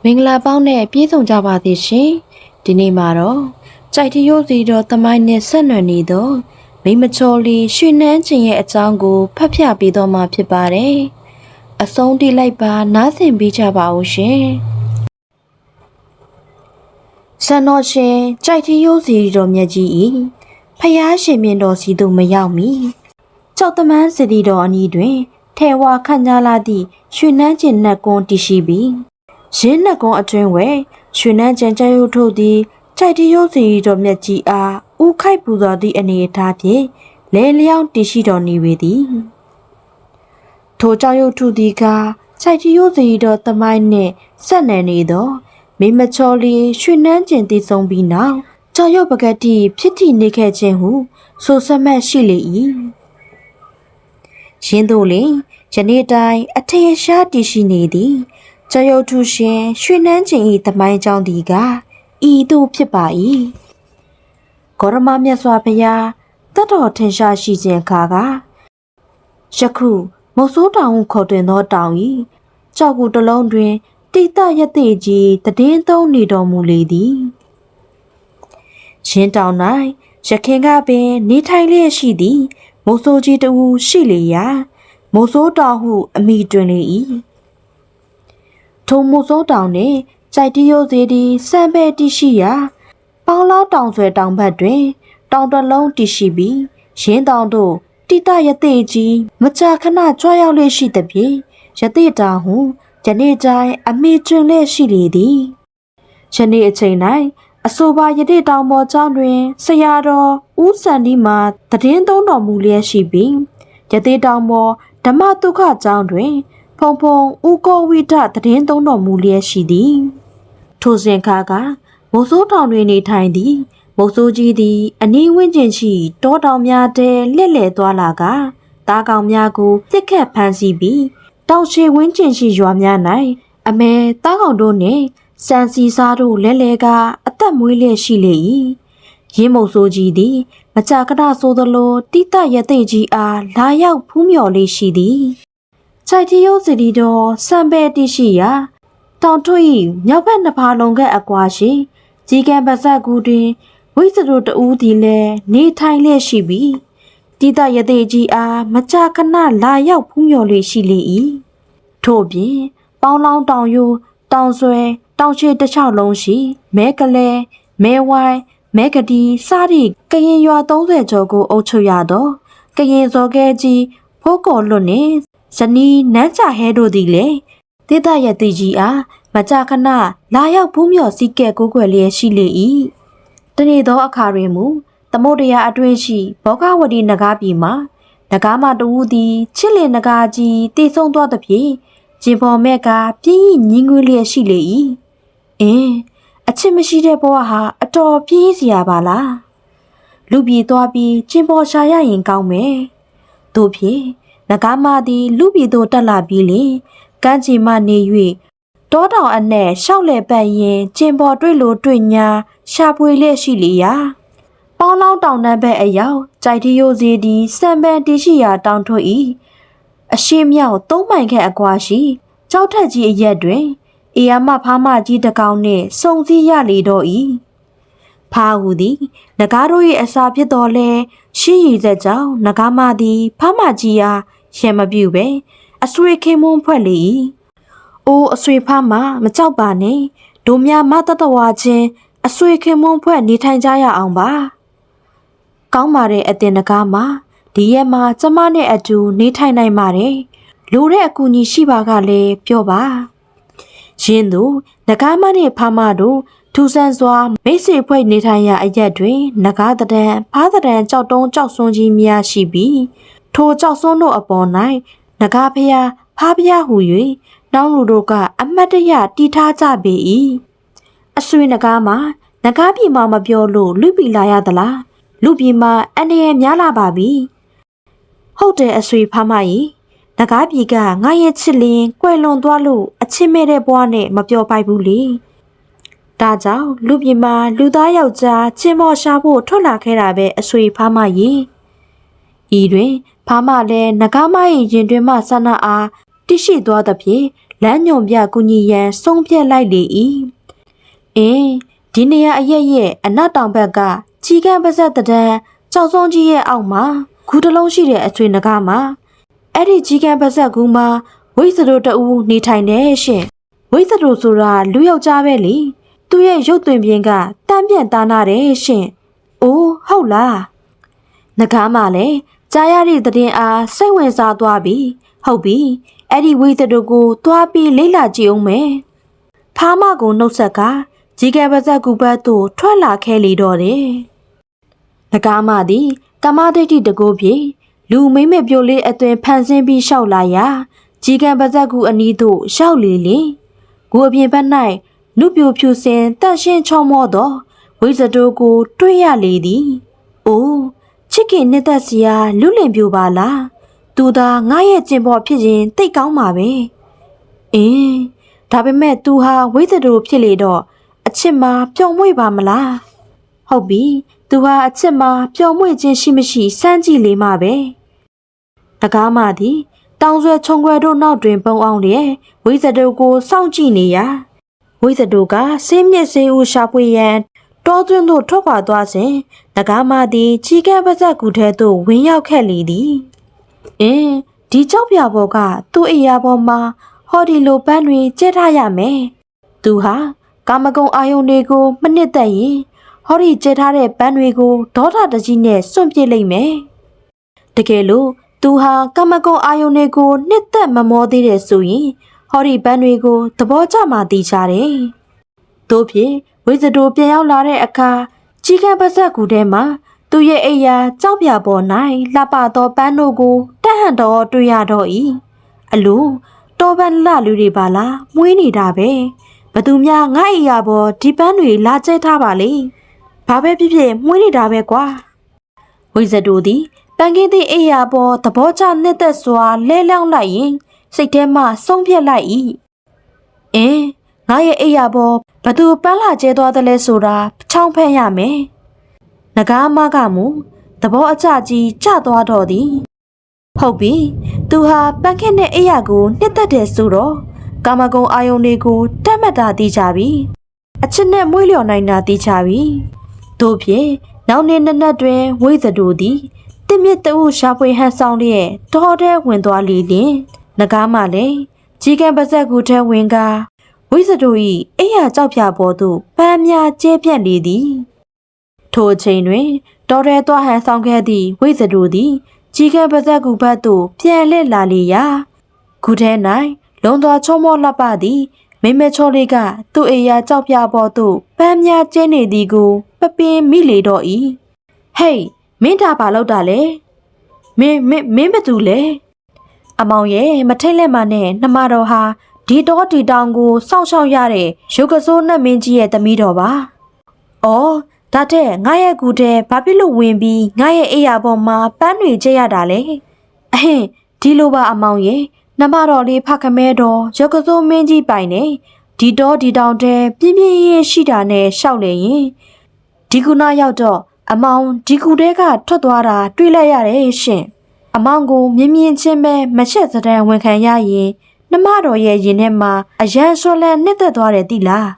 မင်္ဂလာပေါင်းနဲ့ပြည့်စုံကြပါသည်ရှင်ဒီနေ့မှာတော့ကြိုက်တရိုးစီတော်သမိုင်းနဲ့ဆက်နွယ်နေသောမိမချော်လီရွှေနှန်းချင်းရဲ့အကြောင်းကိုဖတ်ပြပေးတော့မှာဖြစ်ပါတယ်အဆုံးထိလိုက်ပါနားဆင်ပေးကြပါဦးရှင်ဆန်တော်ရှင်ကြိုက်တရိုးစီတော်မြတ်ကြီး၏ဖယားရှင်မြင့်တော်စီသို့မရောက်မီကြောက်တမန်းစီတီတော်အနီးတွင်ထဲဝါခန့်ညာလာသည့်ရွှေနှန်းချင်းနှက်ကွန်းတည်ရှိပြီးရင်းနှက်ကွန်းအတွင်းဝဲရွှေနှန်းကျန်ကျရုပ်ထုတ်သည်ကြိုက်တရိုးစီတော်မြတ်ကြီးအားဥခိုက်ပူဇော်သည့်အနေအထားဖြင့်လဲလျောင်းတည်ရှိတော်နေပေသည်ထိုကြောက်ရုပ်ထုသည်ကကြိုက်တရိုးစီတော်သမိုင်းနှင့်ဆက်နွယ်နေသောမိမချော်လီရွှေနှန်းကျင်တည်ဆုံးပြီးနောက်ကြောက်ရုပ်ပကတိဖြစ်တည်နေခဲ့ခြင်းဟုဆိုဆက်မှတ်ရှိလေ၏ရင်းတို့လင်ယနေ့တိုင်းအထင်ရှားတည်ရှိနေသည်ကြောက်ရုပ်ထုရှင်ရွှေနှန်းကျင်၏သမိုင်းကြောင်းသည်ကဤသို့ဖြစ်ပါ၏ဂေါရမမြတ်စွာဘုရားတတ်တော်ထင်ရှားရှိခြင်းအခါကယခုမုတ်ဆိုးတောင်ဟုခေါ်တွင်သောတောင်၏ကြောက်ကူတစ်လုံးတွင်တိတရသေးကြီးတည်င်းသုံးနေတော်မူလေသည်ရင်းတောင်၌ရခင်ကပင်နေထိုင်လျက်ရှိသည်မုတ်ဆိုးကြီးတူရှိလေရာမုတ်ဆိုးတောင်ဟုအမိတွင်လေ၏ထိုမုတ်ဆိုးတောင်နှင့်ကြိုက်တရိုးစီသည်စံပဲတည်ရှိရာပေါင်းလောက်တောင်ဆွဲတောင်ဘက်တွင်တောင်တစ်လုံးတည်ရှိပြီးရင်းတောင်တို့တိတရသေးကြီးမကြာခဏကြွားရောက်လေရှိသည်ဖြင့်ရသေးတောင်ဟုယနေ့တိုင်းအမိတွင်လျက်ရှိလေသည်ယနေ့အချိန်၌အဆိုပါရသေးတောင်ပေါ်ကျောင်းတွင်ဆရာတော်ဦးစံဒီမှာတည်င်းသုံးတော်မူလျက်ရှိပြီးရသေးတောင်ပေါ်ဓမ္မဒုက္ခကျောင်းတွင်ဖုံဖုံဦးကောဝိဒတည်င်းသုံးတော်မူလျက်ရှိသည်ထိုစဉ်ခါကမုတ်ဆိုးတောင်တွင်နေထိုင်သည်မုတ်ဆိုးကြီးသည်အနီးဝန်းကျင်ရှိတောတောင်များထဲလှည့်လည်သွားလာကသားကောင်များကိုပြစ်ခတ်ဖမ်းဆီးပြီးတောင်ရှည်ဝန်းကျင်ရှိရွာများ၌အမဲသားကောင်တို့နှင့်စံစီစားတို့လဲလဲကအသက်မွေးလျက်ရှိလေ၏ရင်းမုတ်ဆိုးကြီးသည်မကြာခဏဆိုသလိုတိတရသေးကြီးအားလာရောက်ဖူးမြော်လေးရှိသည်ခြိုက်တရိုးစီတီတော်စံပဲတရှိရာတောင်ထွေ၏မြောက်ဘက်နှစ်ဖာလုံကအကွာရှိကြီးကံပါဇက်ကူတွင်ဝိစရုတဦးသည်လည်းနေထိုင်လျက်ရှိပြီးတိတရသေးကြီးအားမကြာခဏလာရောက်ဖူးမြော်လေးရှိလေ၏ထို့ပြင်ပေါင်းလောင်းတောင်ရိုးတောင်ဆွဲတောင်ရှိတစ်ချောင်းလုံးရှိမဲကလေးမဲဝိုင်းမဲကတိစသည့်ကရင်ရွာ30ကျော်ကိုအုပ်ချုပ်ရသောကရင်ဇော်ကဲကြီးဖိုးကော်လွတ်နှင့်ဇနီးနန်းချဟဲတို့သည်လည်းတိတရသေးကြီးအားမကြာခဏလာရောက်ဖူးမြော်စည်းကဲကိုးကွယ်လျက်ရှိလေ၏တနေ့သောအခါတွင်မူသမုဒ္ဒရာအတွင်းရှိဘောဂဝတီနဂါပြည်မှာနဂါမတဦးသည်ချစ်လင်နဂါကြီးတည်ဆုံသွားသဖြင့်ကျင်ပေါ်မဲ့ကပြင်းရင်ညင်းငွေလျက်ရှိလေ၏အချစ်မရှိတဲ့ဘဝဟာအတော်ပြင်းစရာပါလားလူပြည်သွားပြီးကျင်ပေါ်ရှာရရင်ကောင်းမယ်တို့ဖြင့်နဂါမသည်လူပြည်သို့တက်လာပြီးလင်ကမ်းခြေမှနေ၍တောတောင်အနက်ရှောက်လေပတ်ရင်ကျင်ပေါ်တွေ့လို့တွေ့ညာရှာဖွေလျက်ရှိလေရာပေါင်းလောင်းတောင်နှံဘက်အရောက်ကြိုက်တရိုးစီသည်စံပန်တရှိရာတောင်ထွတ်၏အရှိမြောက်3မိုင်ခန့်အကွာရှိကြောက်ထက်ကြီးအရက်တွင်အေယာမဖားမကြီးတကောင်နှင့်စုံစည်းရလေတော့၏ဖားဟူသည်နဂါတို့၏အစာဖြစ်တော်လဲရှိရည်သက်ကြောင့်နဂါမသည်ဖားမကြီးအားရှယ်မပြုပဲအဆွေခင်မွန်းဖွဲ့လေ၏အိုးအဆွေဖားမမကြောက်ပါနဲ့တို့များမတတဝါချင်းအဆွေခင်မွန်းဖွဲ့နေထိုင်ကြရအောင်ပါကောင်းပါတဲ့အတင်နဂါမဒီရက်မှာကျမနဲ့အတူနေထိုင်နိုင်ပါတယ်လိုတဲ့အကူအညီရှိပါကလည်းပြောပါရင်းတို့နဂါမနှင့်ဖားမတို့ထူဆန်းစွာမိတ်ဆွေဖွဲ့နေထိုင်ရာအရက်တွင်နဂါတဒံဖားတဒံကြောက်တုံးကြောက်စွန်းကြီးများရှိပြီးထိုကြောက်စွန်းတို့အပေါ်၌နဂါဖျားဖားဖျားဟူ၍နောင်လူတို့ကအမတ်တရတီထားကြပေ၏အဆွေနဂါမှာနဂါပြည်မှာမပြောလို့လူပြည်လာရသလားလူပြည်မှာအန္တရာယ်များလာပါပြီဟုတ်တယ်အဆွေဖားမကြီးနဂါပြည်ကငါရဲ့ချစ်လင်းကွယ်လွန်သွားလို့အချစ်မဲ့တဲ့ဘဝနဲ့မပြောပိုက်ဘူးလေဒါကြောင့်လူပြည်မှာလူသားယောက်ျားချင်းမော်ရှာဖို့ထွက်လာခဲ့တာပဲအဆွေဖားမကြီးဤတွင်ဖားမလည်းနဂါမ၏ရင်တွင်မှဆန္ဒအားတိရှိသွားသဖြင့် လမ်းညွန်ပြကူညီရန်ဆုံးဖြတ်လိုက်လေ၏ဒီနေရာအရက်ရဲ့အနောက်တောင်ဘက်ကကြီးကန်းပါဇက်တံကြောက်စုံကြီးရဲ့အောက်မှာဂူတစ်လုံးရှိတဲ့အဆွေနဂါမှာအဲ့ဒီကြီးကန်းပါဇက်ကူမှာဝိဇ္ဇရိုတအူနေထိုင်တယ်ရှင်ဝိဇ္ဇရိုဆိုတာလူယောက်ျားပဲလေသူ့ရဲ့ရုပ်သွင်ပြင်ကတမ်းပြန်သားနာတယ်ရှင်အိုးဟုတ်လားနဂါမှာလည်းကြားရတဲ့သတင်းအားစိတ်ဝင်စားသွားပြီဟုတ်ပြီအဲ့ဒီဝိဇ္ဇရိုကိုသွားပြီးလိမ့်လာကြည့်အောင်မယ်ဖားမကိုနှုတ်ဆက်ကကြီးကဲပါဇက်ကူဘတ်သို့ထွက်လာခဲ့လေတော့တယ်နဂါမသည်ကမဒိဋ္ဌိတကိုးပြေလူမိမ့်မပြိုလေးအသွင်ဖန်ဆင်းပြီးရှောက်လာရာကြီးကံပါဇက်ကူအနီးသို့ရောက်လေလေဂူအပြင်ဘက်၌နုပြိုဖြူစင်တန့်ရှင်းချောမောသောဝိဇ္ဇတိုးကိုတွေ့ရလေသည်အိုးချစ်ခင်နှစ်သက်စရာလူလင်ပြိုပါလားသူသာငါရဲ့ကျင်ပေါ်ဖြစ်ရင်တိတ်ကောင်းပါပဲဒါပေမဲ့သူဟာဝိဇ္ဇတိုးဖြစ်လေတော့အချစ်မှာပျော်မွေ့ပါမလားဟုတ်ပြီသူဟာအချစ်မှာပျော်မွေ့ခြင်းရှိမရှိစမ်းကြည့်လေမှပဲတကားမသည်တောင်ဆွဲခြုံခွဲတို့နောက်တွင်ပုံအောင်လျက်ဝိဇ္ဇတိုးကိုစောင့်ကြည့်နေရာဝိဇ္ဇတိုးကဆေးမြစ်ဆေးဦးရှာဖွေရန်တောသွင်းသို့ထွက်ခွာသွားစဉ်တကားမသည်ချီကဲပါဇက်ကူထဲသို့ဝင်ရောက်ခဲ့လေသည်ဒီကြောက်ပြဘောကသူ့အိယာပေါ်မှာဟော်ဒီလိုပန်းတွေကျဲထားရမယ်သူဟာကာမဂုဏ်အာယုန်တွေကိုမနစ်သက်ရင်ဟော်ဒီကျဲထားတဲ့ပန်းတွေကိုဒေါသတကြီးနဲ့စွန့်ပစ်လိုက်မယ်တကယ်လို့သူဟာကာမဂုဏ်အာယုန်တွေကိုနှစ်သက်မမောသေးတယ်ဆိုရင်ဟော်ဒီပန်းတွေကိုသဘောကျမှသိချတယ်တို့ဖြင့်ဝိဇ္ဇတိုးပြန်ရောက်လာတဲ့အခါကြီးကံပါဇက်ကူထဲမှာသူ့ရဲ့အိယာကြောက်ပြပေါ်၌လှပသောပန်းတို့ကိုတဟန်တော်တွေ့ရတော့၏အလိုတော်ပန်းလှလူတွေပါလားမွေးနေတာပဲဘသူများငါ့အိယာပေါ်ဒီပန်းတွေလာကျဲထားပါလေဘာပဲဖြစ်ဖြစ်မွေးနေတာပဲကွာဝိဇ္ဇတိုးသည်ပန်းကင်းသည့်အိယာပေါ်သဘောကျနှစ်သက်စွာလဲလောင်းလိုက်ရင်စိတ်ထဲမှဆုံးဖြတ်လိုက်၏ငါရဲ့အိယာပေါ်ဘသူပန်းလာကျဲသွားတယ်လဲဆိုတာချောင်းဖက်ရမယ်နဂါမကမူသဘောအကျကြီးကျသွားတော့သည်ဟုတ်ပြီသူဟာပန်းခင်းတဲ့အိယာကိုနှစ်သက်တယ်ဆိုတော့ကာမဂုဏ်အာယုန်တွေကိုတတ်မှတ်တာသိကြပြီအချစ်နဲ့မွေးလျော်နိုင်တာသိကြပြီတို့ဖြင့်နောက်နေ့နက်နက်တွင်ဝိဇ္ဇတိုးသည်တစ်မြစ်တဦးရှာဖွေဟန်ဆောင်လျက်တော်ထဲဝင်သွားလေလျင်နဂါမလည်းကြီးကံပါဇက်ကူထဲဝင်ကဝိဇ္ဇတိုး၏အိယာကြောက်ပြပေါ်သို့ပန်းများကျဲပြန့်လေသည်ထိုအချိန်တွင်တော်ထဲသွားဟန်ဆောင်ခဲ့သည့်ဝိဇ္ဇတိုးသည်ကြီးကံပါဇက်ကူဘက်သို့ပြန်လှည့်လာလေရာဂူထဲ၌လုံသွားချုံမောလှပသည်မိမချောလေးကသူ့အိယာကြောက်ပြပေါ်သို့ပန်းများကျဲနေသည်ကိုပပင်းမိလေတော့၏ဟေးမင်းဒါဘာလုပ်တာလဲမင်းဘသူလဲအမောင်ရဲ့မထိတ်လက်မနဲ့နှမတော်ဟာဒီတော့ဒီတောင်ကိုစောင့်ရှောက်ရတဲ့ရုပ်ကစိုးနဲ့မင်းကြီးရဲ့သမီးတော်ပါအော်ဒါတဲ့ငါရဲ့ကူတဲ့ဘာဖြစ်လို့ဝင်ပြီးငါရဲ့အိယာပေါ်မှာပန်းတွေကျဲရတာလဲဒီလိုပါအမောင်ရဲ့နှမတော်လေးဖခမဲတော်ရုပ်ကစိုးမင်းကြီးပိုင်နေဒီတော့ဒီတောင်တဲ့ပြင်းပြင်းရင်ရှိတာနဲ့ရှောက်လေရင်ဒီကုနာရောက်တော့အမောင်ဒီကူတဲကထွက်သွားတာတွေ့လိုက်ရတယ်ရှင်အမောင်ကိုမြင်မြင်ချင်းပဲမချက်စတန်ဝန်ခံရရင်နှမတော်ရဲ့ရင်ထဲမှာအရန်ဆွလန်းနှစ်သက်သွားတယ်တိလား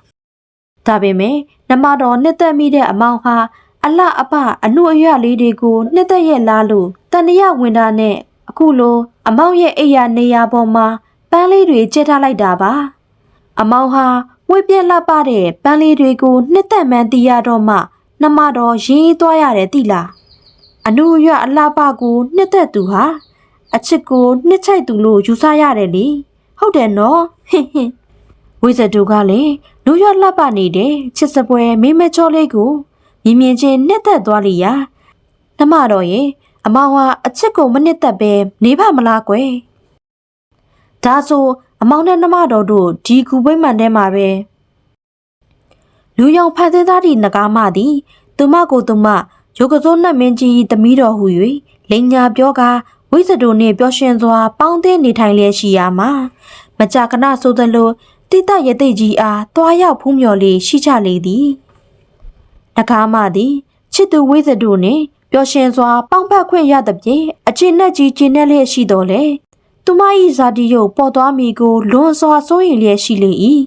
ဒါပေမဲ့နှမတော်နှစ်သက်မိတဲ့အမောင်ဟာအလှအပအနှုတ်အရွက်လေးတွေကိုနှစ်သက်ရဲ့လားလို့တန်တရာဝင်တာနဲ့အခုလိုအမောင်ရဲ့အိယာနေရာပေါ်မှာပန်းလေးတွေကျဲထားလိုက်တာပါအမောင်ဟာဝှေ့ပြက်လှပတဲ့ပန်းလေးတွေကိုနှစ်သက်မှန်းသိရတော့မှနှမတော်ရေးသွားရတယ်တိလားအနှုတ်အရွက်အလှပကိုနှစ်သက်သူဟာအချစ်ကိုနှစ်ချိုက်သူလို့ယူဆရတယ်လေဟုတ်တယ်နော်ဝိဇ္ဇတိုးကလည်းလူရွက်လှပနေတဲ့ချစ်စပွဲမိမချောလေးကိုမြင်မြင်ချင်းနှစ်သက်သွားလိရာနှမတော်ရဲ့အမောင်ဟာအချစ်ကိုမနှစ်သက်ပဲနေပါမလားကွယ်ဒါဆိုအမောင်နဲ့နှမတော်တို့ဒီကူပွေးမှန်ထဲမှာပဲလူယောင်ဖန်ဆင်းသားဒီနဂါမသည်သူမကိုသူမရုပ်ကစိုးနှက်မင်းကြီးသမီးတော်ဟူ၍လိန်ညာပြောကားဝိဇ္ဇတိုးနှင့်ပျော်ရွှင်စွာပေါင်းသင်းနေထိုင်လျက်ရှိရာမှာမကြာခဏဆိုသလိုတိတရသိကြီးအားတွားရောက်ဖူးမြော်လေးရှိကြလေသည်နဂါမသည်ချစ်သူဝိဇ္ဇတိုးနှင့်ပျော်ရွှင်စွာပေါင်းဖက်ခွင့်ရသဖြင့်အချင်းနဲ့ကြီးကျင်းနဲ့လျက်ရှိတော်လေ သူမ၏ဇာတိရုပ်ပေါ်သွားမိကိုလွန်စွာစိုးရင်လျက်ရှိလေ၏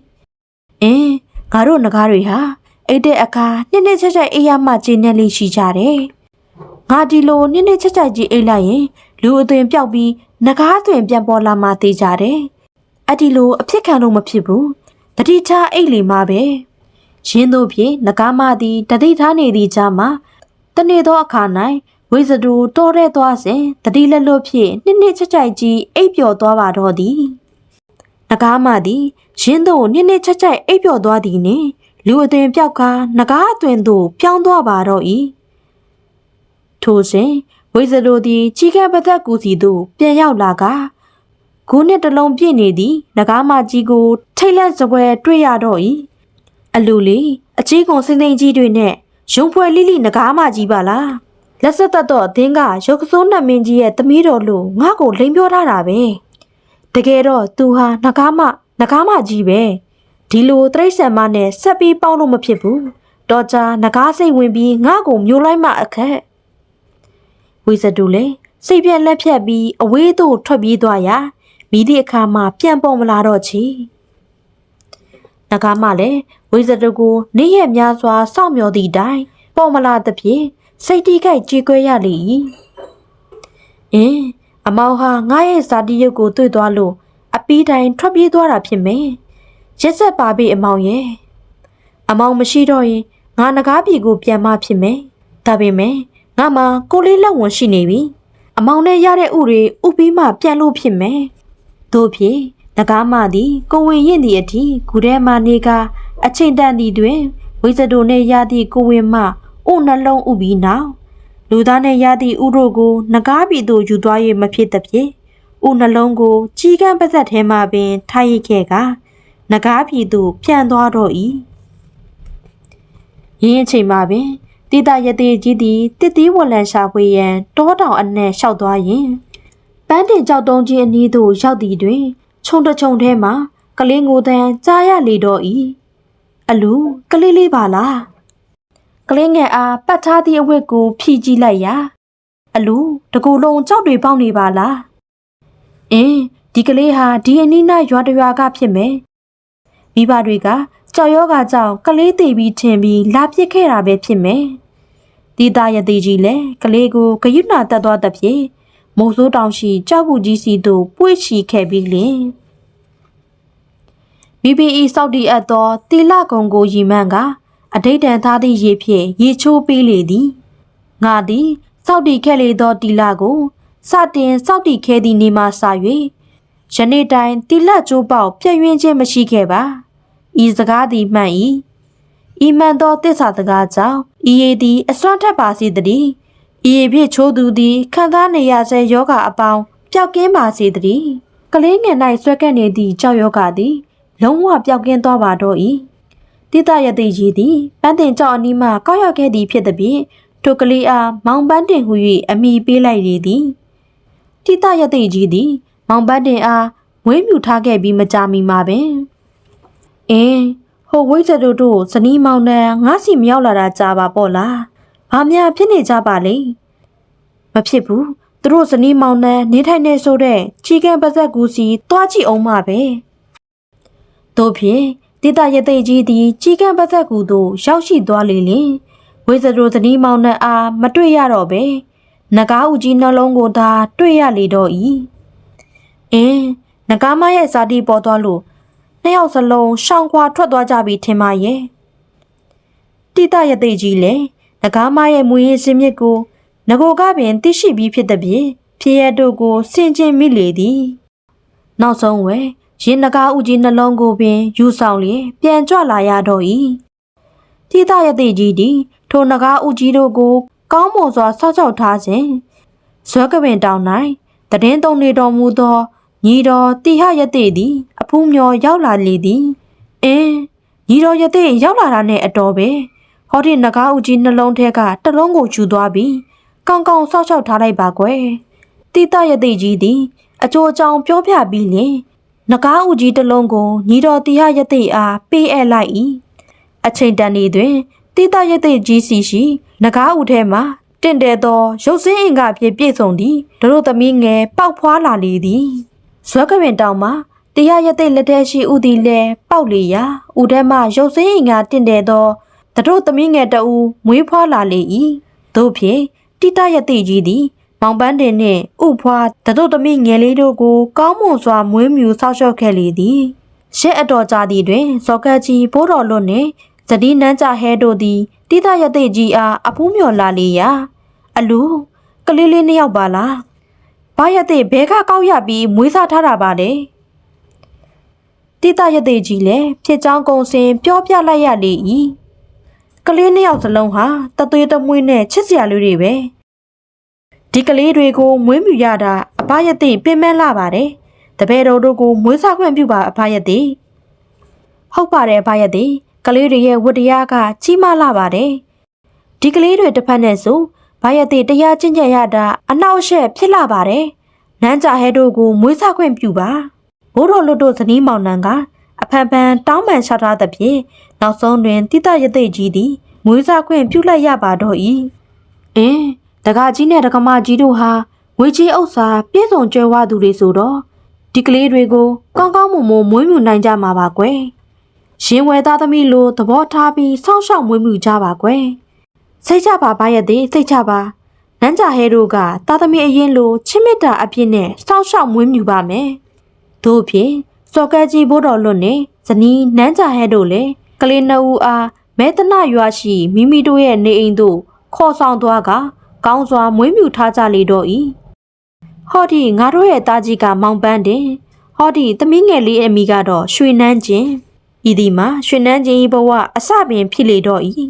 ငါတို့ငကားတွေဟာအိတ်တဲ့အခါနှစ်ချက်အိပ်ရမှကျင်းနေလိရှိကြတယ်ငါဒီလိုနှစ်ချက်ကြီးအိပ်လိုက်ရင်လူအသွင်ပြောက်ပြီးငကားအသွင်ပြန်ပေါ်လာမှသိကြတယ်အဲ့ဒီလိုအဖြစ်ခံလို့မဖြစ်ဘူးတတိချအိတ်လီမှာပဲရင်းတို့ဖြင့်ငကားမသည်တတိထားနေသည့်ကြားမှာတနေ့သောအခါ၌ဝိဇဒူတော်တဲ့သွားစဉ်တတိလက်လွတ်ဖြင့်နှစ်ချက်ကြီးအိပ်ပျော်သွားပါတော့သည်ငကားမသည်ရင်းတို့နှစ်ချက်အိပ်ပျော်သွားသည်နှင့်လူအသွင်ပြောက်ကငကားအသွင်သို့ပြောင်းသွားပါတော့၏ထိုစဉ်ဝိဇဒူသည်ကြီးကဲပသက်ကူစီသို့ပြန်ရောက်လာကဂူနှစ်တလုံးပြည့်နေသည်ငကားမကြီးကိုထိတ်လန့်စပွဲတွေ့ရတော့၏အလူလေးအကြီးကုန်စင်းစိမ်ကြီးတွေနဲ့ရုံဖွဲလိလိငကားမကြီးပါလားလက်ဆက်သက်တော့အသင်းကရုပ်ကစိုးနှမင်းကြီးရဲ့သမီးတော်လို့ငါ့ကိုလိမ်ပြောထားတာပဲတကယ်တော့သူဟာငကားမကြီးပဲဒီလိုတရိษံမနဲ့ဆက်ပြီးပေါင်းလို့မဖြစ်ဘူးတော့ကြာငကားစိတ်ဝင်ပြီးငါ့ကိုမျိုးလိုက်မှအခက်ဝိဇဒူလည်းစိတ်ပြက်လက်ဖြတ်ပြီးအဝေးသို့ထွက်ပြေးသွားရာမိသည့်အခါမှပြန်ပေါ်မလာတော့ချီငကားမလည်းဝိဇဒူကိုနေ့ရက်များစွာစောင့်မျှော်သည့်တိုင်ပေါ်မလာသဖြင့်စိတ်တိခိုက်ကြေကွဲရလေ၏အမောင်ဟာငါရဲ့ဇာတိရုပ်ကိုတွေ့သွားလို့အပီးတိုင်းထွက်ပြေးသွားတာဖြစ်မယ်ရက်ဆက်ပါပြီအမောင်ရဲ့အမောင်မရှိတော့ရင်ငါငကားပြည်ကိုပြန်မဖြစ်မယ်ဒါပေမဲ့ငါမှကိုလေးလက်ဝင်ရှိနေပြီအမောင်နဲ့ရတဲ့ဥတွေဥပြီးမှပြန်လို့ဖြစ်မယ်တို့ဖြစ်ငကားမသည်ကိုဝင်ရင်သည့်အထိဂူထဲမှနေကအချိန်တန်သည့်တွင်ဝိဇဒိုနဲ့ရသည့်ကိုဝင်မှဥနှလုံးဥပြီးနောက်လူသားနဲ့ရသည့်ဥတို့ကိုငကားပြည်သို့ယူသွား၍မဖြစ်သဖြင့်ဥနှလုံးကိုကြီးကန်းပါဇက်ထဲမှပင်ထားရခဲ့ကငကားပြည်သို့ပြန်သွားတော့၏ရင်းအချိန်မှပင်တိတရသေးကြီးသည်တစ်သီးဝလံရှာဖွေရန်တောတောင်အနှံ့လျှောက်သွားရင်ပန်းတင်ကြောက်တုံးကြီးအနီးသို့ရောက်သည့်တွင်ခြုံတချုံထဲမှကလေးငိုတန်းကြားရလေတော့၏အလူကလေးလေးပါလားကလေးငယ်အားပတ်ထားသည့်အဝတ်ကိုဖြီးကြည့်လိုက်ရာအလူတကူလုံးကြောက်တွေပေါက်နေပါလားဒီကလေးဟာဒီအနီးနားရွာတရွာကဖြစ်မယ်မိဘတွေကကြောက်ရောဂါကြောင့်ကလေးသေးပြီးထင်ပြီးလာပစ်ခဲ့တာပဲဖြစ်မယ်ဒီသားရသေးကြီးလည်းကလေးကိုဂယုဏတက်သွားတဲ့ဖြင့်မိုးစိုးတောင်ရှိကြောက်ကူကြီးစီသို့ပွေ့ချီခဲ့ပြီးလင်BBE စောက်တီအပ်သောတီလကုံကိုရီမန်းကအဋိဋ္ဌံသားသည့်ရေဖြင့်ရေချိုးပေးလေသည်ငါသည်စောက်တီခဲ့လေသောတီလကိုစတင်စောက်တီခဲသည့်နေ့မှစ၍ယနေ့တိုင်တီလကျိုးပေါက်ပြည့်ရင်းခြင်းမရှိခဲ့ပါဤစကားသည်မှန်၏ဤမှန်သောတစ္ဆာစကားကြောင့်ဤရည်သည်အစွမ်းထက်ပါစေတည်းဤရည်ဖြင့်ချိုးသူသည်ခံစားနေရဆဲယောဂအပေါင်းပျောက်ကင်းပါစေတည်းကလေးငယ်၌ဆွဲကပ်နေသည့်ကြောက်ယောဂသည်လုံးဝပျောက်ကင်းသွားပါတော့၏တိတရသေးကြီးသည်ပန်းတင်ကြောက်အနီးမှကောက်ရောက်ခဲ့သည်ဖြစ်သည်ဖြင့်ထိုကလေးအားမောင်ပန်းတင်ဟူ၍အမိပေးလိုက်လေသည်တိတရသေးကြီးသည်မောင်ပန်းတင်အားဝင်းမြူထားခဲ့ပြီးမကြာမီမှာပင်ဟိုဝိဇ္ဇတို့ဇနီးမောင်နှံငါစီမရောက်လာတာကြာပါပေါ့လားဘာများဖြစ်နေကြပါလိမ့်မဖြစ်ဘူးသူတို့ဇနီးမောင်နှံနေထိုင်နေဆိုတဲ့ချီကန်ပါဇက်ကူစီတွားကြည့်အောင်ပါပဲတို့ဖြင့်တိတရသေးကြီးသည်ချီကန်ပါဇက်ကူသို့ရောက်ရှိသွားလေလင်ဝိဇ္ဇတို့ဇနီးမောင်နှံအားမတွေ့ရတော့ပဲနဂါးဦးကြီးနှလုံးကိုသာတွေ့ရလေတော့၏နဂါးမရဲ့ဇာတိပေါ်သွားလို့နှစ်ယောက်စလုံးရှောင်ခွာထွက်သွားကြပြီထင်ပါရဲ့တိတရသေးကြီးလည်းနဂါးမရဲ့မွေးရင်းစင်မြစ်ကိုငကိုကပင်သိရှိပြီးဖြစ်သည်ဖြင့်ဖြစ်ရတို့ကိုဆင်ကျင်မိလေသည်နောက်ဆုံးဝဲရင်နဂါးဦးကြီးနှလုံးကိုပင်ယူဆောင်လျင်ပြန်ကြွလာရတော့၏တိတရသေးကြီးသည်ထိုနဂါးဦးကြီးတို့ကိုကောင်းမွန်စွာဆောက်ရှောက်ထားစဉ်ဇွဲကပင်တောင်၌တည်င်းသုံးနေတော်မူသောညီတော်တိဟရသေးသည်အဖူးမျောရောက်လာလေသည်ညီတော်ရသေးရောက်လာတာနဲ့အတော်ပဲဟောဒီနဂါးဦးကြီးနှလုံးထဲကတလုံးကိုယူသွားပြီးကောင်းကောင်းဆောက်ရှောက်ထားလိုက်ပါကွယ်တိတရသေးကြီးသည်အကျိုးအကြောင်းပြောပြပြီးလင်နဂါးဦးကြီးတလုံးကိုညီတော်တိဟရသေးအားပေးအပ်လိုက်၏အချိန်တန်နေတွင်တိတရသေးကြီးစီရှိနဂါးဦးထဲမှတင့်တယ်သောရုပ်စင်းအင်္ဂါဖြင့်ပြည့်စုံသည့်တို့သမီးငယ်ပေါက်ဖွာလာလေသည် ဇွဲကပင်တောင်မှာတရားရတဲ့လက်ထဲရှိဦးသည်လဲပေါက်လေရာဦးထဲမှရုပ်စင်းအင်္ဂါတင့်တယ်သောတတို့သမီးငယ်တဦးမွေးဖွားလာလေ၏တို့ဖြင့်တိတရတဲ့ကြီးသည်မောင်ပန်းတင်နှင့်ဥဖွားတတို့သမီးငယ်လေးတို့ကိုကောင်းမွန်စွာမွေးမြူဆောက်ရှောက်ခဲ့လေသည်ရှေ့အတော်ကြာသည့်တွင်ဇော်ကတ်ကြီးဘိုးတော်လွတ်နှင့်ဇတိနန်းကြဟဲတို့သည်တိတရတဲ့ကြီးအားအဖူးမြော်လာလေရာအလူကလေးလေးနှစ်ယောက်ပါလားဘာရတဲ့ဘဲကကောက်ရပြီးမွေးစားထားတာပါလေတိတရတဲ့ကြီးလည်းဖြစ်ချောင်းကုံစင်ပြောပြလိုက်ရလေ၏ကလေးနှစ်ယောက်စလုံးဟာတသွေးတမွေးနဲ့ချစ်စရာလူတွေပဲဒီကလေးတွေကိုမွေးမြူရတာအဖရတဲ့ပင်မလာပါတယ်တပည့်တော်တို့ကိုမွေးစားခွင့်ပြုပါအဖရတဲ့ဟုတ်ပါတယ်အဖရတဲ့ကလေးတွေရဲ့ဝတ္တရားကကြီးမားလာပါတယ်ဒီကလေးတွေတစ်ဖက်နဲ့ဆိုဘာရတဲ့တရားကျင့်ကြံရတာအနှောက်အယှက်ဖြစ်လာပါတယ်နန်းကြဟဲတို့ကိုမွေးစားခွင့်ပြုပါဘိုးတော်လွတ်တို့ဇနီးမောင်နှံကအဖန်ဖန်တောင်းပန်ချထားသဖြင့်နောက်ဆုံးတွင်တိတရတဲ့ကြီးသည်မွေးစားခွင့်ပြုလိုက်ရပါတော့၏တကားကြီးနဲ့တကမကြီးတို့ဟာငွေကြီးဥစ္စာပြည့်စုံကြွယ်ဝသူတွေဆိုတော့ဒီကလေးတွေကိုကောင်းကောင်းမွန်မွန်မွေးမြူနိုင်ကြမှာပါကွယ်ရင်ဝယ်သားသမီးလိုသဘောထားပြီးစောင့်ရှောက်မွေးမြူကြပါကွယ်စိတ်ချပါဘာရတဲ့စိတ်ချပါနန်းကြဟဲတို့ကသားသမီးအရင်လိုချစ်မြတ်တာအပြည့်နဲ့စောင့်ရှောက်မွေးမြူပါမယ်တို့ဖြင့်စော်ကဲကြီးဘိုးတော်လွတ်နဲ့ဇနီးနန်းကြဟဲတို့လည်းကလေးနှစ်ဦးအားမဲတနရွာရှိမိမိတို့ရဲ့နေအိမ်သို့ခေါ်ဆောင်သွားကကောင်းစွာမွေးမြူထားကြလေတော့၏ဟောဒီငါတို့ရဲ့သားကြီးကမောင်ပန်းတင်ဟောဒီသမီးငယ်လေးအမိကတော့ရွှေနန်းချင်းဤဒီမှာရွှေနန်းချင်း၏ဘဝအစပင်ဖြစ်လေတော့၏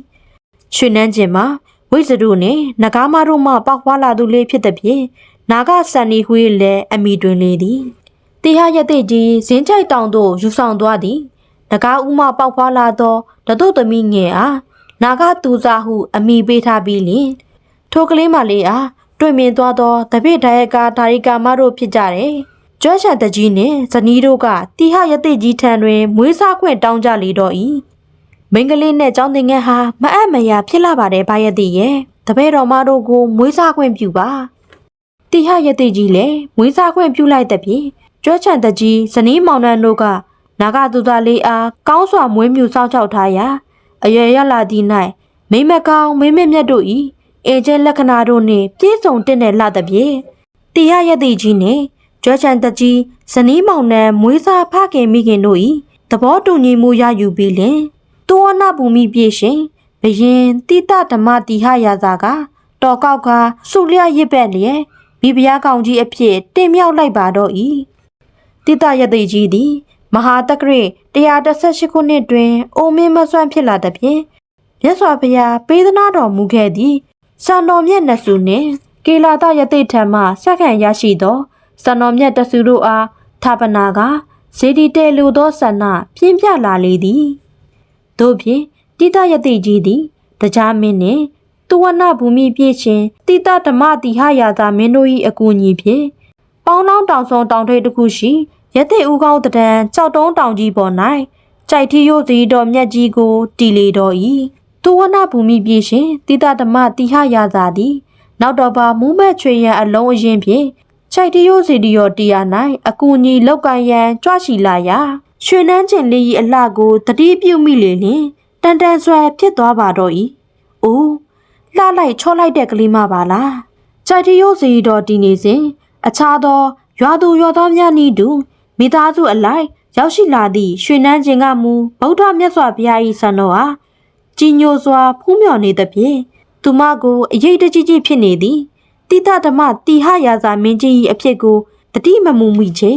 ရွှေနန်းချင်းမှာဝိဇ္ဇရုနှင့်နဂါမတို့မှပေါက်ဖွားလာသူလေးဖြစ်သည်ဖြင့်နာဂဆန်နီဟွေးလည်းအမိတွင်လေသည်တေဟရတဲ့ကြီးဇင်းချိုက်တောင်သို့ယူဆောင်သွားသည်နဂါဦးမှပေါက်ဖွားလာသောတတို့သမီးငယ်အားနာဂသူစားဟုအမိပေးထားပြီးလျှင်ထိုကလေးမလေးအားတွေ့မြင်သွားသောတပိဒါယကာဒါရိကာမတို့ဖြစ်ကြတယ်ကျွမ်းချန်တကြီးနှင့်ဇနီးတို့ကတိဟရတဲ့ကြီးထံတွင်မွေးစားခွင့်တောင်းကြလေတော့၏မိန်းကလေးနဲ့ကျောင်းသင်ငယ်ဟာမအပ်မရဖြစ်လာပါတယ်ဘာရတဲ့ရဲ့တပည့်တော်မတို့ကိုမွေးစားခွင့်ပြုပါတိဟရတဲ့ကြီးလည်းမွေးစားခွင့်ပြုလိုက်တဲ့ဖြင့်ကျွမ်းချန်တကြီးဇနီးမောင်နှံတို့ကနာဂသူသားလေးအားကောင်းစွာမွေးမြူစောင့်ရှောက်ထားရာအရွယ်ရလာသည့်၌မိမကောင်းမိမမြတ်တို့၏အင်ကျဲလက္ခဏာတို့နှင့်ပြည့်စုံတဲ့နဲ့လှသဖြင့်တေဟရတဲ့ကြီးနှင့်ကျွမ်းချန်တကြီးဇနီးမောင်နှံမွေးစားဖခင်မိခင်တို့၏သဘောတူညီမှုရယူပြီးလျှင်တောအနာဘူမိပြေရှင်ဘယင်တိတဓမ္မတိဟရာဇာကတော်ကောက်ကစုလျရစ်ပက်လျက်မိဖုရားကောင်ကြီးအဖြစ်တင်မြောက်လိုက်ပါတော့၏တိတရတဲ့ကြီးသည်မဟာတက္ကရာ118ခုနှစ်တွင်အိုမင်းမဆွမ်းဖြစ်လာသဖြင့်မြတ်စွာဘုရားပေးသနာတော်မူခဲ့သည့်စံတော်မြတ်နတ်စုနှင့်ကေလာတရတဲ့ထံမှဆက်ခံရရှိသောစံတော်မြတ်တဆူတို့အားဌာပနာကဇေဒီတဲလိုသောဆန္ဒပြင်းပြလာလေသည်တို့ဖြင့်တိတရတဲ့ကြီးသည်တရားမင်းနှင့်သူဝနဘူမိပြည့်ရှင်တိတဓမ္မတိဟရာဇာမင်းတို့၏အကူအညီဖြင့်ပေါင်းတောင်းတောင်ဆောင်တောင်ထိပ်တစ်ခုရှိရတဲ့ဦးကောင်းတံကြောက်တုံးတောင်ကြီးပေါ်၌ကြိုက်ထီရိုးစီတော်မြတ်ကြီးကိုတီလေတော်၏သူဝနဘူမိပြည့်ရှင်တိတဓမ္မတိဟရာဇာသည်နောက်တော့ပါမူးမဲ့ချွေရန်အလုံးအရင်ဖြင့်ကြိုက်ထီရိုးစီတော်တရား၌အကူအညီလောက်ကန်ရန်ကြွရှိလာရာရွှေနှန်းကျင်လေး၏အလှကိုတတိပြုမိလေလျင်တန်တန်ဆွဲဖြစ်သွားပါတော့၏အိုးလှလိုက်ချောလိုက်တဲ့ကလေးမပါလားကြိုက်ထီရိုးစီတော်တည်နေစဉ်အခြားသောရွာသူရွာသားများနည်းတူမိသားစုအလိုက်ရောက်ရှိလာသည့်ရွှေနှန်းကျင်ကမူဗုဒ္ဓမြတ်စွာဘုရား၏ဆံတော်အားကြီးညိုစွာဖူးမြော်နေသဖြင့်သူမကိုအရေးတကြီးကြီးဖြစ်နေသည်တိတဓမ္မတိဟရာဇာမင်းကြီး၏အဖြစ်ကိုတတိမမူမိချေ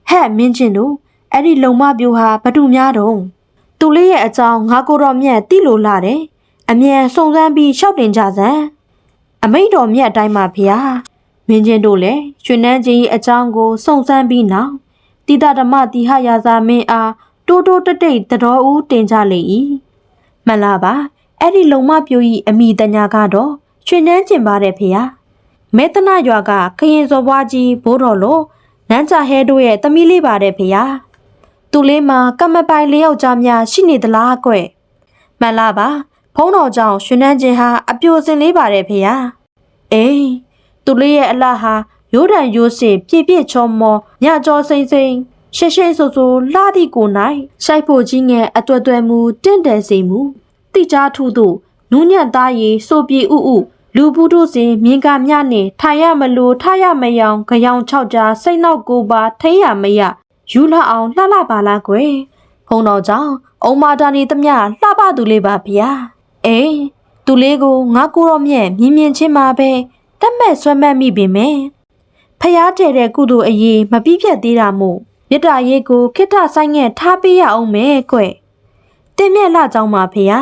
ဟဲ့မင်းချင်းတို့အဲ့ဒီလုံမပြိုဟာဘသူများတော့သူလေးရဲ့အကြောင်းငါကိုတော်မြတ်သိလို့လာတယ်အမြန်စုံစမ်းပြီးရှောက်တင်ကြစမ်းအမိန့်တော်မြတ်အတိုင်းပါဗျာမင်းချင်းတို့လည်းရွှေနှန်းကြီးအကြောင်းကိုစုံစမ်းပြီးနောက်တိတဓမ္မတိဟရာဇာမင်းအားတိုးတိုးတိတ်တိတ်တတော်ဦးတင်ကြလေ၏မှန်လားပါအဲ့ဒီလုံမပြို၏အမိတညာကတော့ရွှေနှန်းကျင်ပါတဲ့ဖေဟာမဲတနာရွာကခရင်စော်ပွားကြီးဘိုးတော်လို့နန်းကြဟဲတို့ရဲ့သမီးလေးပါတဲ့ဖေဟာသူလေးမှာကမပိုင်လျောက်ကြားများရှိနေသလားကွမှန်လားပါဖုံးတော်ကြောင့်ရွှေနှန်းကျင်ဟာအပြိုစင်လေးပါတဲ့ဖေဟာအေးသူလေးရဲ့အလှဟာ ရိုးတံရိုးစစ်ပြည့်ပြည့်ချောမောညကြောစိမ့်စိမ့်ရှဲရှဲဆိုဆိုလှသည့်ကို၌ရှိုက်ဖို့ကြီးငယ်အတွေ့အကြုံမူတင့်တယ်စေမှုတိကျထုသို့နူးညံ့သားရီဆိုပြေဥဥလူဘူးတို့စဉ်မြင်ကမြနှင့်ထိုင်ရမလို့ထားရမယောင်ကြောင်6ကြားစိတ်နောက်ကိုပါထိရမရယူလာအောင်လှလှပါလားကွယ်ဟုံတော်ကြောင့်အုံမာတာနေသမျှလှပသူလေးပါဗျာအေးသူလေးကိုငါကိုရောမြဲမြင်မြင်ချင်းမှာပဲတက်မဲ့ဆွဲမဲ့မိပေမဲ့ဖျားတဲ့တဲ့ကုသိုလ်အရေးမပြီးပြတ်သေးတာမို့မြတ်တာရေးကိုခိတ္တဆိုင်ငဲ့ထားပေးရအောင်မဲကွတင်မြက်လှကြောင်းပါဖေဟာ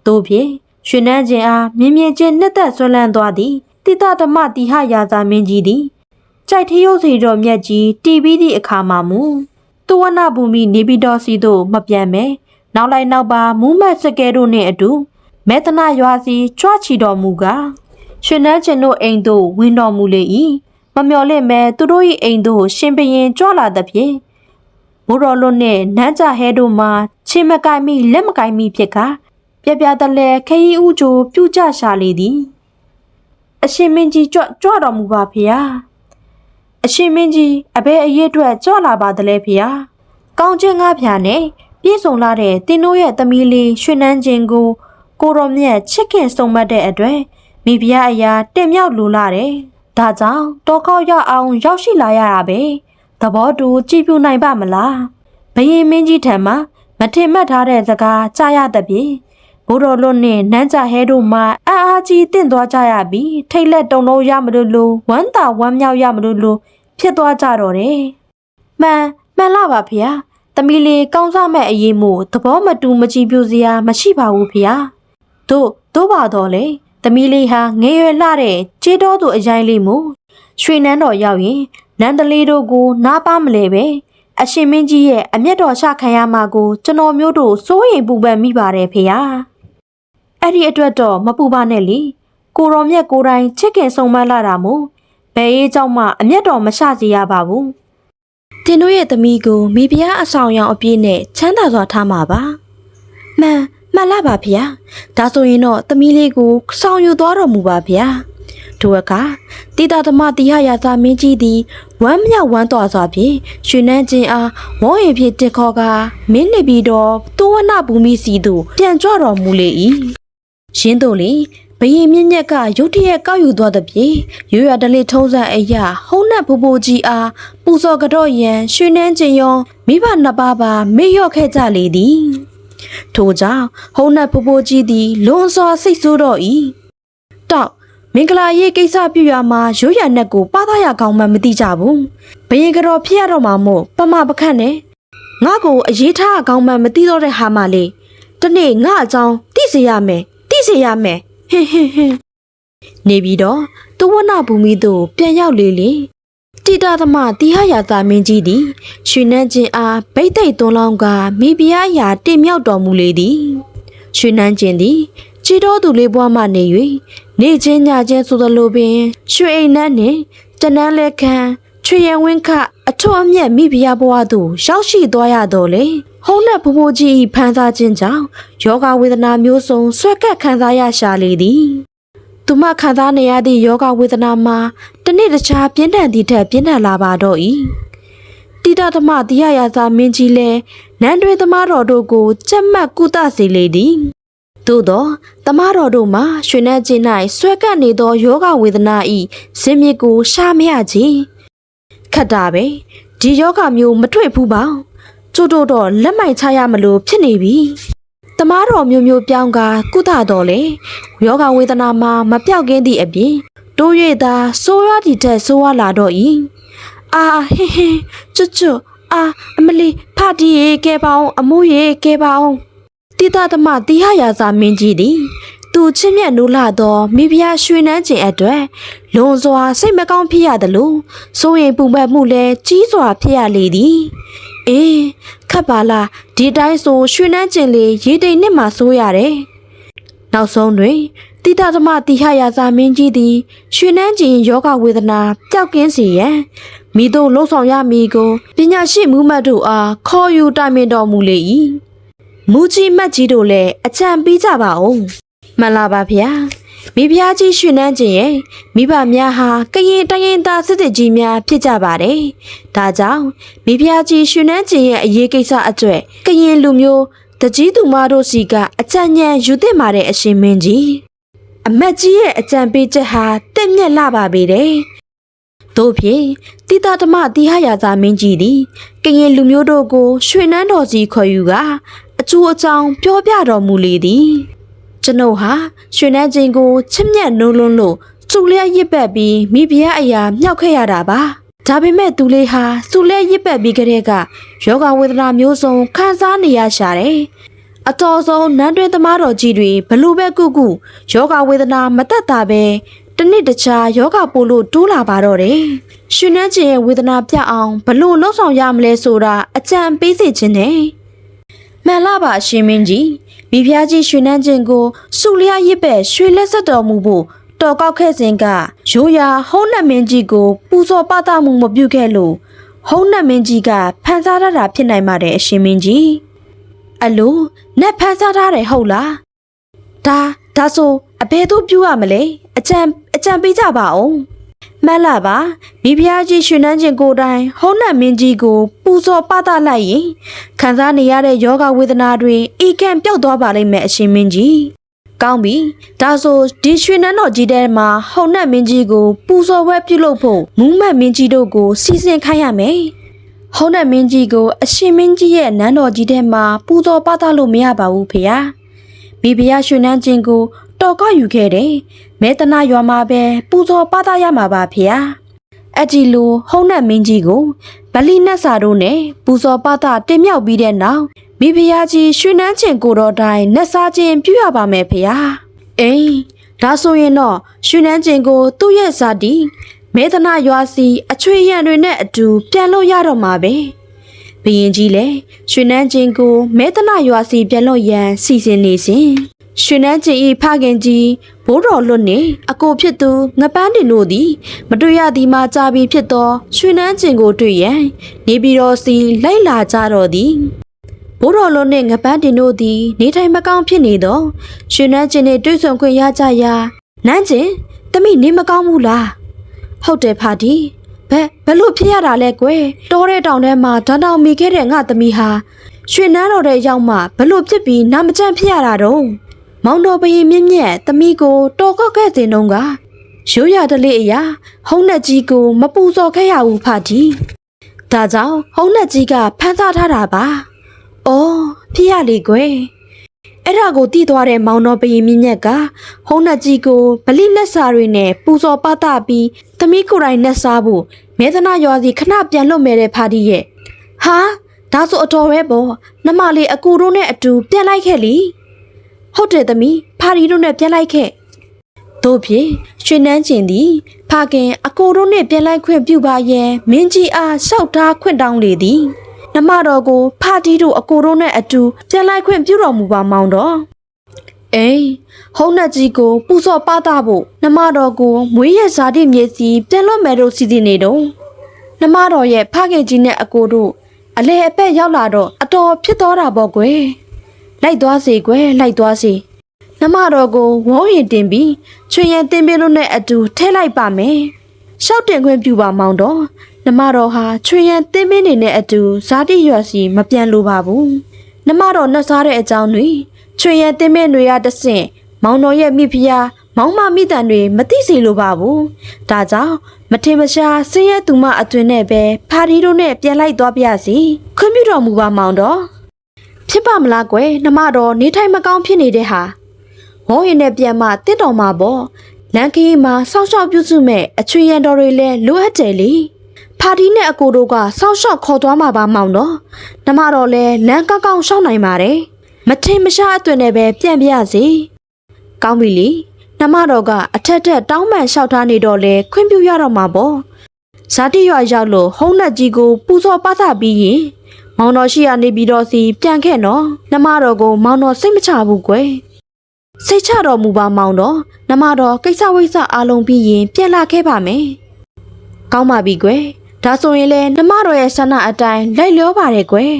တို့ဖြင့်ရွှေနှန်းချင်းအားမြင်မြင်ချင်းနှစ်သက်ဆွဲလန်းသွားသည်တိတဓမ္မတိဟရာဇာမင်းကြီးသည်ကြိုက်ထရုပ်စီတော်မြတ်ကြီးတီးပြီးသည့်အခါမှာမူတဝနဘူမိနေပြီးတော်စီသို့မပြန်မဲနောက်လိုက်နောက်ပါမူးမတ်စကဲတို့နှင့်အတူမေတနာရွာစီကြွချီတော်မူကားရွှေနှန်းချင်းတို့အိမ်သို့ဝင်တော်မူလေ၏မမျော်လင့်မဲသူတို့၏အိမ်သို့ရှင်ဘရင်ကြွလာသဖြင့်ဘိုးတော်လွတ်နှင့်နန်းကြဟဲတို့မှချင်းမကိုင်မိလက်မကိုင်မိဖြစ်ကာပြပြတလဲခရီးဥကြိုပြုကြရှာလေသည်အရှင်မင်းကြီးကြွတော်မူပါဖေဟာအရှင်မင်းကြီးအဘယ်အရေးအတွက်ကြွလာပါသလဲဖေဟာကောင်းချင်းငါးဖြာနဲ့ပြည့်စုံလာတဲ့တင်းတို့ရဲ့သမီးလေးရွှေနှန်းချင်းကိုတော်မြတ်ချစ်ခင်ဆုံးမတ်တဲ့အတွက်မိဖုရားအရာတင်မြောက်လိုလာတယ်ဒါကြောင့်တောခေါက်ရအောင်ရောက်ရှိလာရတာပဲသဘောတူကြည်ပြူနိုင်ပါမလားဘယင်မင်းကြီးထံမှမထင်မှတ်ထားတဲ့စကားကြားရသဖြင့်ဘိုးတော်လွတ်နှင့်နန်းကြဟဲတို့မှအားကြီးတင့်သွားကြရပြီးထိတ်လက်တုန်လုံးရမလို့လို့ဝမ်းသာဝမ်းမြောက်ရမလို့လို့ဖြစ်သွားကြတော့တယ်မှန်လားပါဖေဟာသမီးလေးကောင်းစားမဲ့အရေးမို့သဘောမတူမကြည်ပြူစရာမရှိပါဘူးဖေဟာတို့ပါတော့လေသမီးလေးဟာငယ်ရွယ်လှတဲ့ကြေးတော်သူအရင်လေးမို့ရွှေနန်းတော်ရောက်ရင်နန်းတလေးတို့ကိုနားပါမလဲပဲအရှင်မင်းကြီးရဲ့အမျက်တော်ရှခံရမှာကိုကျွန်တော်မျိုးတို့စိုးရိမ်ပူပန်မိပါတယ်ဖေဟာအဲ့ဒီအတွက်တော့မပူပါနဲ့လေကိုတော်မြတ်ကိုတိုင်းချစ်ခင်ဆုံးမလာတာမို့ဘယ်ရေးကြောင့်မှအမျက်တော်မရှစေရပါဘူးတင်တို့ရဲ့သမီးကိုမိဖုရားအဆောင်ရောင်အပြည့်နဲ့ချမ်းသာစွာထားမှာပါမှန်လားပါဗျာဒါဆိုရင်တော့သမီးလေးကိုဆောင်ယူသွားတော်မူပါဗျာထိုအခါတိတသမတိဟရာဇာမင်းကြီးသည်ဝမ်းမြောက်ဝမ်းတော်စွာဖြင့်ရွှေနှန်းချင်းအားဝေါ်ရင်ဖြင့်တက်ခေါ်ကမင်းနေပြီးတော့တောဝနဘူမိစီသို့ပြန်ကြွတော်မူလေ၏ရင်းတို့လေဘယင်မြင့်မြတ်ကရုတ်တရက်ကောက်ယူသွားသဖြင့်ရွရတလေးထုံးစံအရာဟုံးနက်ဖိုးဖိုးကြီးအားပူဇော်ကြော့ရန်ရွှေနှန်းချင်းရောမိဘနှစ်ပါးပါမေ့လျော့ခဲ့ကြလေသည်ထို့ကြောင့်ဟုံးနက်ဖိုးဖိုးကြီးသည်လွန်စွာစိတ်ဆိုးတော့၏တောက်မင်္ဂလာရေးကိစ္စပြုရမှာရိုးရနက်ကိုပါသားရကောင်းမှမသိကြဘူးဘယင်ကြော်ဖြစ်ရတော့မှာမို့ပမပခန့်နဲ့ငါ့ကိုအရေးထားကောင်းမှမသိတော့တဲ့ဟာမလေးတနေ့ငါအကြောင်းသိစေရမယ်ဟင်းနေပြီးတော့တဝနဘူမိတို့ပြန်ရောက်လေတိတသမတိဟရာဇာမင်းကြီးသည်ရွှေနှန်းချင်းအားဗိတ်သိက်သွန်းလောင်းကမိဖုရားရာတင်မြောက်တော်မူလေသည်ရွှေနှန်းချင်းသည်ချီတော်သူလေးဘွားမှနေ၍နေချင်းညချင်းဆိုသလိုပင်ရွှေအိမ်နှန်းနှင့်တနန်းလက်ခံချွေရဝင်းခအထွတ်အမြတ်မိဖုရားဘွားသို့ရောက်ရှိသွားရတော့လေဟုံးနဲ့ဖိုးဖိုးကြီးဖန်ဆာခြင်းကြောင့်ယောဂဝေဒနာမျိုးစုံဆွဲကပ်ခံစားရရှာလေသည်သူမခံစားနေရသည့်ယောဂဝေဒနာမှာတစ်နေ့တခြားပြင်းထန်သည့်ထက်ပြင်းထန်လာပါတော့၏တိတသမတိဟရာဇာမင်းကြီးလည်းနန်းတွင်သမားတော်တို့ကိုကြက်မှတ်ကုသစေလေသည်သို့သောသမားတော်တို့မှာရွှေနှန်းချင်း၌ဆွဲကပ်နေသောယောဂဝေဒနာ၏ဇင်းမြစ်ကိုရှာမရချေခတ်တာပဲဒီယောဂမျိုးမတွေ့ဘူးပါကျို့တော့လက်မိုက်ချရမလို့ဖြစ်နေပြီတမားတော်မျိုးပြောင်းကကုသတော်လေယောဂဝေဒနာမှာမပြောက်ကင်းသည့်အပြင်တိုး၍သာဆိုးရသည့်ထက်ဆိုးရလာတော့၏အာဟင်းကျွတ်အာအမလီဖာတီရေကဲပါအောင်အမိုးရေကဲပါအောင်တိတသမတိဟရာဇာမင်းကြီးသည်သူချင်းမြတ်နိုးလာသောမိဖုရားရွှေနှန်းချင်းအတွက်လွန်စွာစိတ်မကောင်းဖြစ်ရတယ်လို့စိုးရင်ပူပန်မှုလည်းကြီးစွာဖြစ်ရလေသည်အေးခတ်ပါလားဒီတိုင်းဆိုရွှေနှန်းကျင်လေးရေတိမ်နဲ့မှဆိုးရတယ်နောက်ဆုံးတွင်တိတသမတိဟရာဇာမင်းကြီးသည်ရွှေနှန်းကျင်ယောဂဝေဒနာပျောက်ကင်းစေရန်မိတို့လှုပ်ဆောင်ရမည်ကိုပညာရှိမူမတ်တို့အားခေါ်ယူတိုင်ပင်တော်မူလေ၏မူကြီးမတ်ကြီးတို့လည်းအကြံပေးကြပါဦးမှန်လားပါဗျာ မိဖုရားကြီးရွှေနှန်းကျင်ရဲ့မိဘများဟာကရင်တိုင်းရင်းသားစစ်သည်ကြီးများဖြစ်ကြပါတယ်။ဒါကြောင့်မိဖုရားကြီးရွှေနှန်းကျင်ရဲ့အရေးကိစ္စအတွက်ကရင်လူမျိုးတကြီးသူမတို့စီကအကြံဉာဏ်ယူသင့်ပါတယ်အရှင်မင်းကြီး။အမတ်ကြီးရဲ့အကြံပေးချက်ဟာတင့်မြတ်လာပါပေတယ်။တို့ဖြင့်တိတဓမ္မတိဟရာဇာမင်းကြီးသည်ကရင်လူမျိုးတို့ကိုရွှေနှန်းတော်စီခေါ်ယူကအကျိုးအကြောင်းပြောပြတော်မူလေသည်ကျွန်ုပ်ဟာရွှေနှန်းချင်းကိုချစ်မြတ်နိုးလွန်းလို့စုလျက်ရစ်ပတ်ပြီးမိဖုရားအရာမြောက်ခဲ့ရတာပါဒါပေမဲ့သူလေးဟာစုလျက်ရစ်ပတ်ပြီးကတည်းကယောဂဝေဒနာမျိုးစုံခံစားနေရရှာတယ်အတော်ဆုံးနန်းတွင်သမားတော်ကြီးတွေဘလို့ပဲကုကုယောဂဝေဒနာမတက်တာပဲတနစ်တခြားယောဂပို့လို့တိုးလာပါတော့တယ်ရွှေနှန်းချင်းရဲ့ဝေဒနာပြအောင်ဘလို့လှုပ်ဆောင်ရမလဲဆိုတာအကြံပေးစီခြင်းနဲ့မှန်လားပါအရှင်မင်းကြီးမိဖုရားကြီးရွှေနှန်းချင်းကိုစုလျက်ရစ်ပဲ့ရွှေလက်ဆက်တော်မူဖို့တော်ကောက်ခဲ့စဉ်ကရိုးရာဟုံးနှက်မင်းကြီးကိုပူဇော်ပသမှုမပြုခဲ့လို့ဟုံးနှက်မင်းကြီးကဖန်ဆားရတာဖြစ်နိုင်ပါတယ်အရှင်မင်းကြီးအလိုနတ်ဖန်ဆားထားတယ်ဟုတ်လားဒါဆိုအဘယ်သို့ပြုရမလဲအကြံပေးကြပါဦးမှန်လားပါမိဖုရားကြီးရွှေနှန်းချင်းကိုယ်တိုင်ဟုံးနှက်မင်းကြီးကိုပူဇော်ပသလိုက်ရင်ခံစားနေရတဲ့ယောဂဝေဒနာတွေအေကံပြောက်သွားပါလိမ့်မယ်အရှင်မင်းကြီးကောင်းပြီဒါဆိုဒီရွှေနှန်းတော်ကြီးထဲမှာဟုံးနှက်မင်းကြီးကိုပူဇော်ဝဲပြုလုပ်ဖို့မူးမတ်မင်းကြီးတို့ကိုစီစဉ်ခိုင်းရမယ်ဟုံးနှက်မင်းကြီးကိုအရှင်မင်းကြီးရဲ့နန်းတော်ကြီးထဲမှာပူဇော်ပသလို့မရပါဘူးဖေဟာမိဖုရားရွှေနှန်းချင်းကိုတော်ကောက်ယူခဲ့တယ်မဲတနာရွာမှာပဲပူဇော်ပသရမှာပါဖေဟာအဲ့ဒီလိုဟုံးနှက်မင်းကြီးကိုဗလီနတ်စာတို့နဲ့ပူဇော်ပသတင်မြောက်ပြီးတဲ့နောက်မိဖုရားကြီးရွှေနှန်းချင်းကိုတော်တိုင်နတ်စားခြင်းပြုရပါမယ်ဖေဟာအေးဒါဆိုရင်တော့ရွှေနှန်းချင်းကိုသူ့ရဲ့ဇာတိမဲတနာရွာစီအချွေရံတွေနဲ့အတူပြန်လို့ရတော့မှာပဲဘုရင်ကြီးလည်းရွှေနှန်းချင်းကိုမဲတနာရွာစီပြန်လို့ရန်စီစဉ်နေစဉ်ရွှေနှန်းချင်း၏ဖခင်ကြီးဘိုးတော်လွတ်နေအကိုဖြစ်သူငပန်းတင်တို့သည်မတွေ့ရသည်မှကြာပြီဖြစ်သောရွှေနှန်းချင်းကိုတွေ့ရန်နေပြည်တော်စီလိုက်လာကြတော့သည်ဘိုးတော်လွတ်နှင့်ငပန်းတင်တို့သည်နေထိုင်မကောင်းဖြစ်နေသောရွှေနှန်းချင်းနှင့်တွေ့ဆုံခွင့်ရကြရာနန်းချင်းတမိနေမကောင်းဘူးလားဟုတ်တယ်ဖာဒီဘလို့ဖြစ်ရတာလဲကွယ်တောတဲ့တောင်ထဲမှာဓာတ်တောင်မိခဲ့တဲ့ငါသမီးဟာရွှေနှန်းတော်တဲ့ရောက်မှဘလို့ဖြစ်ပြီးနာမကျန်းဖြစ်ရတာတော့မောင်တော်ဘရင်မြင့်မြတ်သမီးကိုတော်ကောက်ခဲ့စဉ်တုန်းကရိုးရတလေးအရာဟုံးနှက်ကြီးကိုမပူဇော်ခဲ့ရဘူးဖာဒီဒါကြောင့်ဟုံးနှက်ကြီးကဖန်ဆားထားတာပါအော်ဖြစ်ရလေကွယ်အဲ့ဒါကိုတီးသွားတဲ့မောင်တော်ဘရင်မြင့်မြတ်ကဟုံးနှက်ကြီးကိုဗလိနတ်စာတွေနဲ့ပူဇော်ပသပြီးသမီးကိုယ်တိုင်နတ်စားဖို့မဲသနာရွာစီခဏပြန်လွတ်မယ်တဲ့ဖာဒီရဲ့ဟာဒါဆိုအတော်ပဲပေါ့နှမလေးအကူတို့နဲ့အတူပြန်လိုက်ခဲ့လीဟုတ်တယ်သမီးဖာဒီတို့နဲ့ပြန်လိုက်ခဲ့တို့ဖြင့်ရွှေနှန်းကျင်သည်ဖခင်အကိုတို့နဲ့ပြန်လိုက်ခွင့်ပြုပါရန်မင်းကြီးအားလျှောက်ထားခွင့်တောင်းလေသည်နှမတော်ကိုဖာဒီတို့အကိုတို့နဲ့အတူပြန်လိုက်ခွင့်ပြုတော်မူပါမောင်တော်အေးဟုံးနှက်ကြီးကိုပူဇော်ပသဖို့နှမတော်ကိုမွေးရဇာတိမြေစီပြန်လွတ်မယ်လို့စီစဉ်နေတော့နှမတော်ရဲ့ဖခင်ကြီးနဲ့အကိုတို့အလဲအပက်ရောက်လာတော့အတော်ဖြစ်သွားတာပေါ့ကွယ်လိုက်သွားစေကွယ်လိုက်သွားစေနှမတော်ကိုဝေါရင်တင်ပြီးချွေရန်တင်ပင်းတို့နဲ့အတူထဲလိုက်ပါမယ်ရှောက်တင်ခွင့်ပြုပါမောင်တော်နှမတော်ဟာချွေရန်တင်ပင်းတွေနဲ့အတူဇာတိရွာစီမပြန်လိုပါဘူးနှမတော်နှက်စားတဲ့အကြောင်းတွေချွေရန်တင်ပင်းတွေကတဆင့်မောင်တော်ရဲ့မိဖုရားမောင်မမိတန်တွေမသိစေလိုပါဘူးဒါကြောင့်မထင်မရှားဆင်းရဲသူမအသွင်နဲ့ပဲဖာဒီတို့နဲ့ပြန်လိုက်သွားပြစီခွင့်ပြုတော်မူပါမောင်တော်ဖြစ်ပါမလားကွယ်နှမတော်နေထိုင်မကောင်းဖြစ်နေတဲ့ဟာဝေါရင်နဲ့ပြန်မှတစ်တော်မှာပေါ့လန်ခီမှာစောင့်ရှောက်ပြုစုမဲ့အချွေရန်တော်တွေလည်းလိုအပ်တယ်လေဖာဒီနဲ့အကိုတို့ကစောင့်ရှောက်ခေါ်သွားမှာပါမောင်တော်နှမတော်လည်းလမ်းကောက်ကောက်ရှောက်နိုင်ပါတယ်မထင်မရှားအသွင်နဲ့ပဲပြန်ပြစီကောင်းပြီလေနှမတော်ကအထက်ထက်တောင်းပန်လျှောက်ထားနေတော့လေခွင့်ပြုရတော့မှာပေါ့ဇာတိရွာရောက်လို့ဟုံးနှက်ကြီးကိုပူဇော်ပသပြီးရင်မောင်တော်ရှိရနေပြီးတော့စီပြန်ခဲ့နော်နှမတော်ကိုမောင်တော်စိတ်မချဘူးကွယ်စိတ်ချတော်မူပါမောင်တော်နှမတော်ကိစ္စဝိစ္စအားလုံးပြီးရင်ပြန်လာခဲ့ပါမယ်ကောင်းပါပြီကွယ်ဒါဆိုရင်လေနှမတော်ရဲ့ဆန္ဒအတိုင်းလိုက်လျောပါတယ်ကွယ်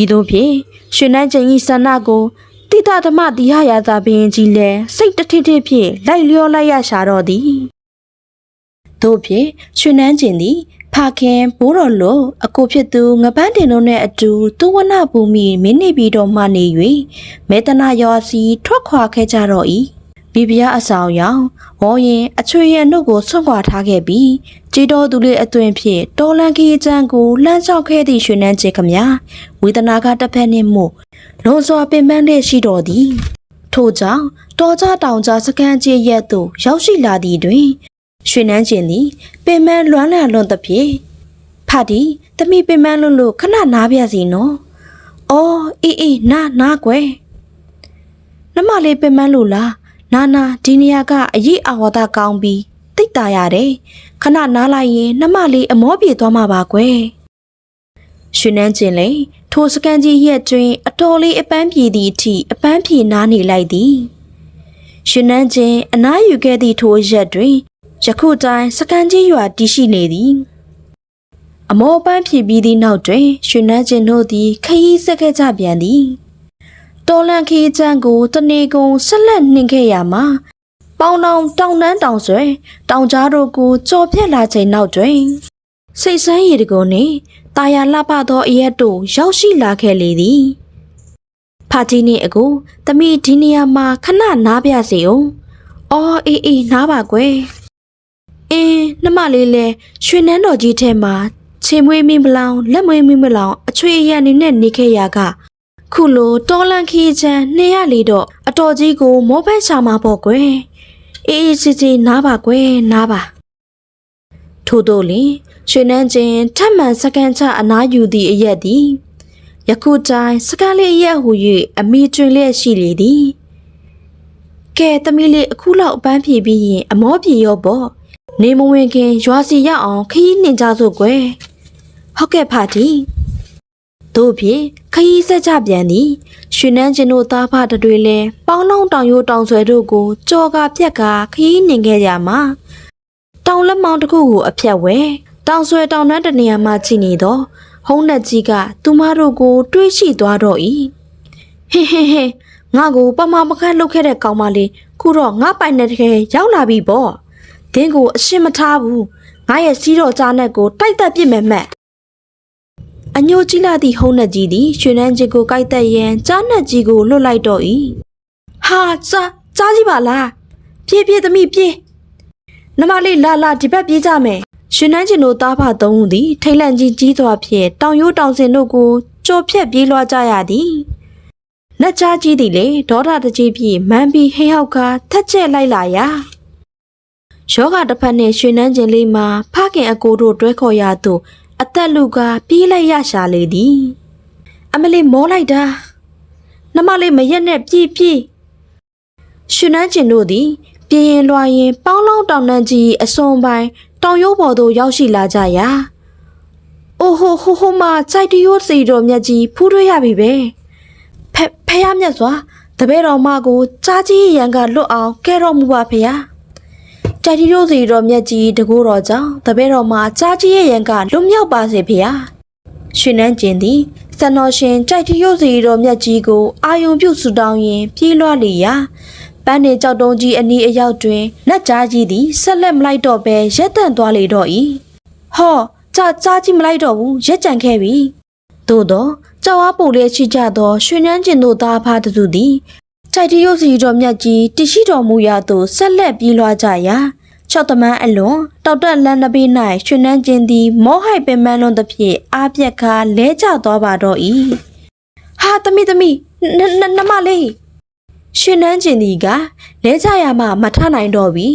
ဤသို့ဖြင့်ရွှေနှန်းကျင်ဤဆန္ဒကိုတ တိတဓမ္မတိဟယာသာဘင်းကြီးလဲစိတ်တထစ်ထစ်ဖြင့်လိုက်လျောလိုက်ရရှာတော့သည်တို့ဖြင့်ရွှေနန်းကျင်သည်ဖခင်ဘိုးတော်လိုအကိုဖြစ်သူငပန်းတင်တို့နဲ့အတူသူဝနဘူမိမင်းနေပြီးတော့မှနေ၍မေတနာရောစီထွက်ခွာခဲ့ကြတော့၏ဘီဘီယာအဆောင်ရောက်ဝေါ်ရင်အချွေရံတို့ကိုဆွန့်ခွာထားခဲ့ပြီးကြည်တော်သူလေးအသွင်ဖြင့်တော်လန်ခီကျန်းကိုလှမ်းလျှောက်ခဲ့သည့်ရွှေနန်းကျင်ခမဝေဒနာကတစ်ဖက်နှင့်မို့လွန်စွာပင်ပန်းတဲ့ရှိတော်သည်ထို့ကြောင့်တော်ကြတောင်ကြစကန်ကြီးရက်သို့ရောက်ရှိလာသည့်တွင်ရွှေနန်းကျင်သည်ပင်မလွမ်းလန့်လွန်သဖြင့်ဖတ်သည်တမိပင်မလွန်းလို့ခဏနားပြစီနော်။အော်အေးနာကွယ်။နမလေးပင်မလို့လားနာဒီနေရာကအရေးအဝါဒကောင်းပြီးတိတ်တာရတယ်။ခဏနားလိုက်ရင်နမလေးအမောပြေသွားမှာပါကွယ်။ရွှေနန်းကျင်လေထိုစကန်ကြီးရက်တွင်အတော်လေးအပန်းပြေသည့်အထိအပန်းပြေနားနေလိုက်သည်။ရွှေနန်းကျင်အနားယူခဲ့သည့်ထိုရက်တွင်ယခုတိုင်းစကန်ကြီးရွာတည်ရှိနေသည်အမောပန်းဖြည့်ပြီးသည့်နောက်တွင်ရွှေနန်းကျင်တို့သည်ခရီးဆက်ခဲ့ကြပြန်သည်တော်လန်ခီးကျန်းကိုတနေကုန်ဆက်လက်နှင်ခဲ့ရမှာပေါင်းတောင်တောင်တန်းတောင်ဆွဲတောင်ကြားတို့ကိုကြော်ပြက်လာချိန်နောက်တွင်စိတ်ဆန်းရည်တကုံနှင့်တာယာလှပသောအရက်တို့ရောက်ရှိလာခဲ့လေသည်ဖာကြီးနှင့်အကိုတမိဒီနေရာမှာခဏနားပြစေအောင်အော်အေးနားပါကွယ်နမလေးလဲရွှေနန်းတော်ကြီးထဲမှာခြေမွေးမင်းမလောင်လက်မွေးမင်းမလောင်အချွေအရံနေနဲ့နေခဲ့ရကခုလိုတော်လန်ခီချမ်း204တော့အတော်ကြီးကိုမောဖက်ချမှာပေါ့ကွယ်အေးစီနားပါကွယ်နားပါထို့တော့လေရွှေနန်းချင်းထပ်မံစကန်ချအနားယူသည့်အရက်သည်ယခုတိုင်းစကန်လေးအရက်ဟူ၍အမိကျွင်လျက်ရှိလေသည်ကဲသမီးလေးအခုလောက်အပန်းဖြေပြီးရင်အမောပြေရောပေါ့နေမဝင်ခင်ရွာစီရောက်အောင်ခရီးနှင်ကြစို့ကွယ်ဟုတ်ကဲ့ဖာတီတို့ဖြင့်ခရီးဆက်ကြပြန်သည်ရွှေနန်းကျင်တို့သားဖတွေလဲပေါင်းလုံးတောင်ရိုးတောင်ဆွဲတို့ကိုကြော်ကပြက်ကခရီးနှင်ခဲ့ကြမှာတောင်လက်မောင်းတစ်ခုကိုအဖြတ်ဝဲတောင်ဆွဲတောင်တန်းတနေရာမှာကြည်နေတော့ဟုံးနှက်ကြီးကသူမတို့ကိုတွေးရှိသွားတော့၏ဟင်းငါကိုပမာပခတ်လုပ်ခဲ့တဲ့ကောင်မလေးခုတော့ငါပိုင်တဲ့တကယ်ရောက်လာပြီပေါ့ဒင်းကိုအရှင်းမထားဘူးငါရဲ့စီးတော်ကြားနဲ့ကိုတိုက်တက်ပြစ်မယ်မှတ်အညိုကြီးလာသည့်ဟုံးနှက်ကြီးသည်ရွှေနန်းကြီးကိုကြိုက်တက်ရန်ကြားနှက်ကြီးကိုလွတ်လိုက်တော့၏ဟာကြားကြီးပါလားပြေးသမီးပြေးနမလေးလာဒီဘက်ပြေးကြမယ်ရွှေနန်းကြီးတို့သားဖသုံးဦးသည်ထိတ်လန့်ကြီးစွာဖြင့်တောင်ရိုးတောင်စင်တို့ကိုကြော်ဖြတ်ပြေးလွှားကြရသည်နှက်ကြားကြီးသည်လေဒေါသတကြီးဖြင့်မန်းပြီးဟိဟောက်ကထက်ကျက်လိုက်လာရာယောဂတစ်ဖက်နှင့်ရွှေနန်းကျင်လေးမှာဖခင်အကိုတို့တွဲခေါ်ရသို့အသက်လူကပြေးလိုက်ရရှာလေသည်အမလေးမောလိုက်တာနမလေးမရက်နဲ့ပြေးရွှေနန်းကျင်တို့သည်ပြင်းရင်လွှာရင်ပေါင်းလောင်းတောင်တန်းကြီးအစွန်ပိုင်းတောင်ရိုးပေါ်သို့ရောက်ရှိလာကြရာအိုဟိုမှာစိုက်တရိုးစီတော်မြတ်ကြီးဖူးထွေးရပြီပဲဖះမြတ်စွာတပည့်တော်မကိုကြားကြီးရန်ကလွတ်အောင်ကဲတော်မူပါဖះကြိုက်တီတို့စီတော်မြတ်ကြီးတကူတော်ကြောင့်တပည့်တော်မှာကြားကြီးရဲ့ရန်ကလွတ်မြောက်ပါစေဖေဟာရွှေနန်းကျင်သည်စံတော်ရှင်ကြိုက်တီတို့စီတော်မြတ်ကြီးကိုအာယုံပြုဆူတောင်းရင်ပြေးလွှားလေရာပန်းနေကြောက်တုံးကြီးအနီးအရောက်တွင်လက်ကြားကြီးသည်ဆက်လက်မလိုက်တော့ဘဲရက်တန့်သွားလေတော့၏ဟောကြားကြီးမလိုက်တော့ဘူးရက်ကြံခဲ့ပြီသို့တော့ကြောက်အားပိုလေးရှိကြသောရွှေနန်းကျင်တို့သားဖားသူသည်ကြိုက်တီရုပ်စီတော်မြတ်ကြီးတရှိတော်မူရာသို့ဆက်လက်ပြေးလွှားကြရာ၆သမန်းအလွန်တောက်တက်လန်းနဘေး၌ရွှေနန်းကျင်သည်မောဟိုက်ပင်မန်းလွန်သဖြင့်အားပြက်ခါလဲကျသွားပါတော့၏ဟာသမီးနမလေးရွှေနန်းကျင်သည်ကလဲကျရမှမထနိုင်တော့ပြီ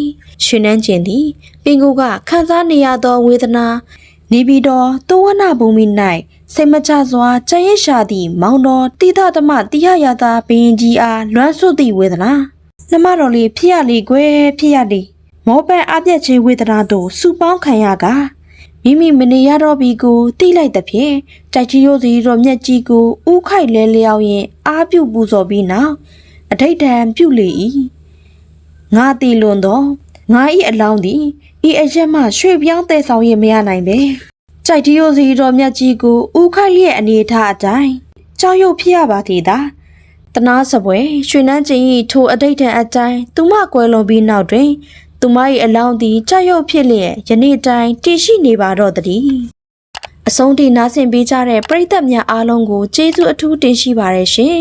ရွှေနန်းကျင်သည်ပင်ကိုကခံစားနေရသောဝေဒနာနေပြီးတော့သောဝနာဘုံမိ၌စိတ်မချစွာကြံ့ရရှာသည့်မောင်တော်တိသသမတိယယာသာဘင်းကြီးအားလွမ်းဆွသည့်ဝေဒနာနှမတော်လေးဖြစ်ရလေကွယ်ဖြစ်ရလေမောပန်းအပြက်ချင်းဝေဒနာတို့စူပေါင်းခံရကမိမိမနေရတော့ပြီကိုတိလိုက်သဖြင့်ကြိုက်ချီရိုးစီတော်မြတ်ကြီးကိုဥခိုက်လဲလျောက်ရင်အားပြုပူဇော်ပြီးနောက်အထိတ်တန်ပြုလေ၏ငါတီလွန်တော့ငါ၏အလောင်းသည်ဤအရက်မှရွှေပြောင်းတဲ့ဆောင်ရင်မရနိုင်ပဲကြိုက်တီရိုစီတော်မြတ်ကြီးကိုဥခိုက်လျက်အနေထားအတိုင်းကြောက်ရွံ့ဖြစ်ရပါသေးတာ တနာစပွဲရွှေနှန်းချင်း၏ထိုအတိတ်ထံအတိုင်းသူမကွယ်လွန်ပြီးနောက်တွင်သူမ၏အလောင်းသည်ကြောက်ရွံ့ဖြစ်လျက်ယနေ့တိုင်းတည်ရှိနေပါတော့သည်အဆုံးထိနားဆင်ပေးကြတဲ့ပရိသတ်များအားလုံးကိုကျေးဇူးအထူးတင်ရှိပါရရှင်